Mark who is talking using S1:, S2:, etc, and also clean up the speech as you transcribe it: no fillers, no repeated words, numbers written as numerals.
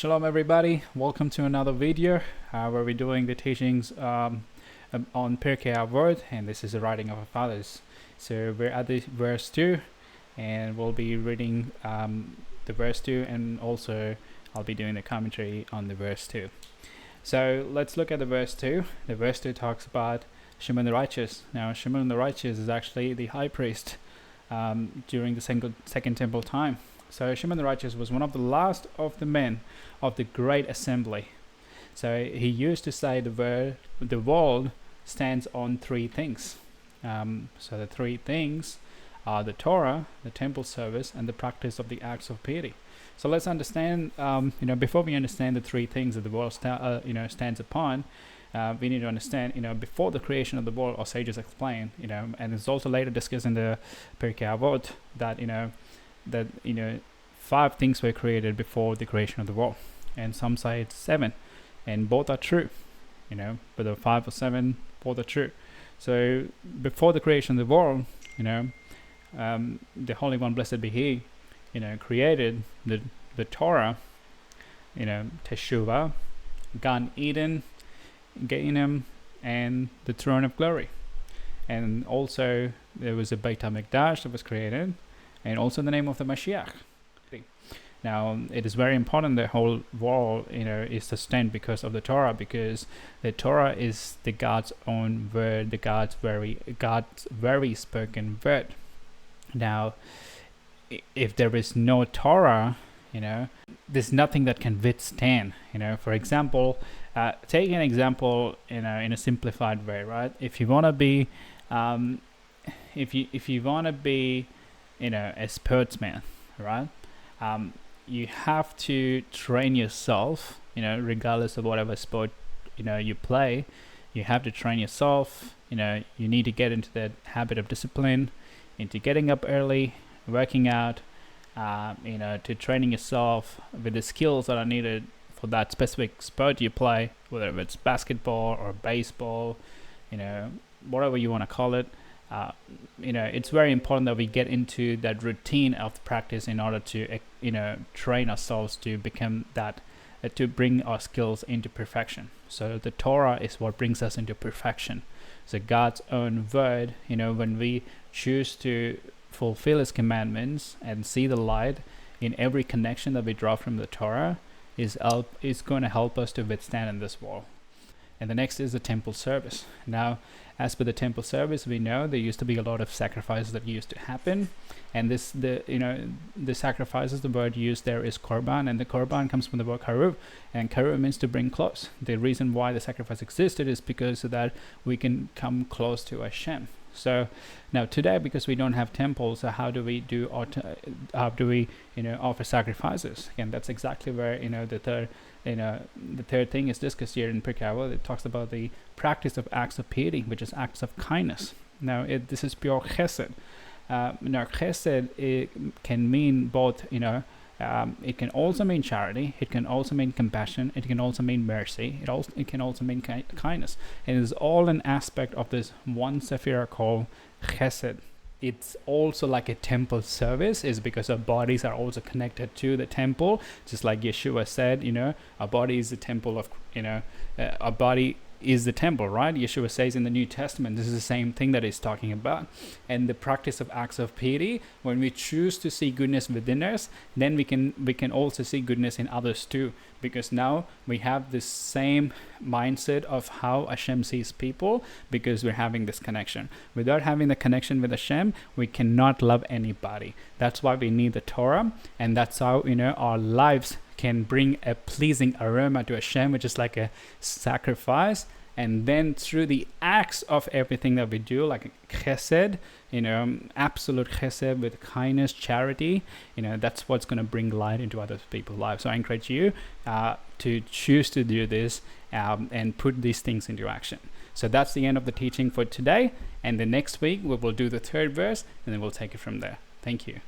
S1: Shalom everybody, welcome to another video where we're doing the teachings on Pirkei Avot, and this is the writing of our fathers. So we're at the verse 2 and we'll be reading the verse 2, and also I'll be doing the commentary on the verse 2. So let's look at the verse 2. The verse 2 talks about Shimon the righteous. Now Shimon the righteous is actually the high priest during the second temple time. So Shimon the righteous was one of the last of the men of the great assembly. So he used to say the world stands on three things. So the three things are the Torah, the temple service, and the practice of the acts of piety. So let's understand, before we understand the three things that the world stands upon, we need to understand, before the creation of the world, our sages explain, and it's also later discussed in the Pirkei Avot that 5 things were created before the creation of the world, and some say it's 7, and both are true, whether 5 or 7, both are true. So before the creation of the world, the Holy One, blessed be He, created the Torah, Teshuvah, Gan Eden, Gehinnom, and the throne of glory. And also there was a Beit HaMikdash that was created, and also the name of the Mashiach. Now it is very important the whole world is sustained because of the Torah, because the Torah is the God's own word, the God's very spoken word. Now if there is no Torah, there's nothing that can withstand. For example, take an example in a simplified way, right? If you want to be if you want to be a sportsman, right? You have to train yourself, regardless of whatever sport you play. You have to train yourself. You need to get into that habit of discipline, into getting up early, working out, to training yourself with the skills that are needed for that specific sport you play, whether it's basketball or baseball, whatever you want to call it. It's very important that we get into that routine of practice in order to train ourselves to become that, to bring our skills into perfection. So the Torah is what brings us into perfection. So God's own word, when we choose to fulfill His commandments and see the light in every connection that we draw from the Torah, is going to help us to withstand in this world. And the next is the temple service. Now, as per the temple service, we know there used to be a lot of sacrifices that used to happen, and the sacrifices, the word used there is korban, and the korban comes from the word karuv, and karuv means to bring close. The reason why the sacrifice existed is because so that we can come close to Hashem. So now today, because we don't have temples, so how do we offer sacrifices? And that's exactly where the third thing is discussed here in Pirkei Avot. It talks about the practice of acts of piety, which is acts of kindness. Now this is pure chesed. Now chesed, it can mean both. It can also mean charity. It can also mean compassion. It can also mean mercy. It can also mean kindness. And it is all an aspect of this one sephira called chesed. It's also like a temple service, is because our bodies are also connected to the temple, just like Yeshua said. Our body is the temple of our body is the temple, right? Yeshua says in the New Testament, this is the same thing that he's talking about. And the practice of acts of piety, when we choose to see goodness within us, then we can also see goodness in others too, because now we have this same mindset of how Hashem sees people, because we're having this connection. Without having the connection with Hashem, we cannot love anybody. That's why we need the Torah, and that's how our lives can bring a pleasing aroma to Hashem, which is like a sacrifice. And then through the acts of everything that we do, like chesed, absolute chesed with kindness, charity, that's what's going to bring light into other people's lives. So I encourage you to choose to do this and put these things into action. So that's the end of the teaching for today. And the next week we will do the 3rd verse, and then we'll take it from there. Thank you.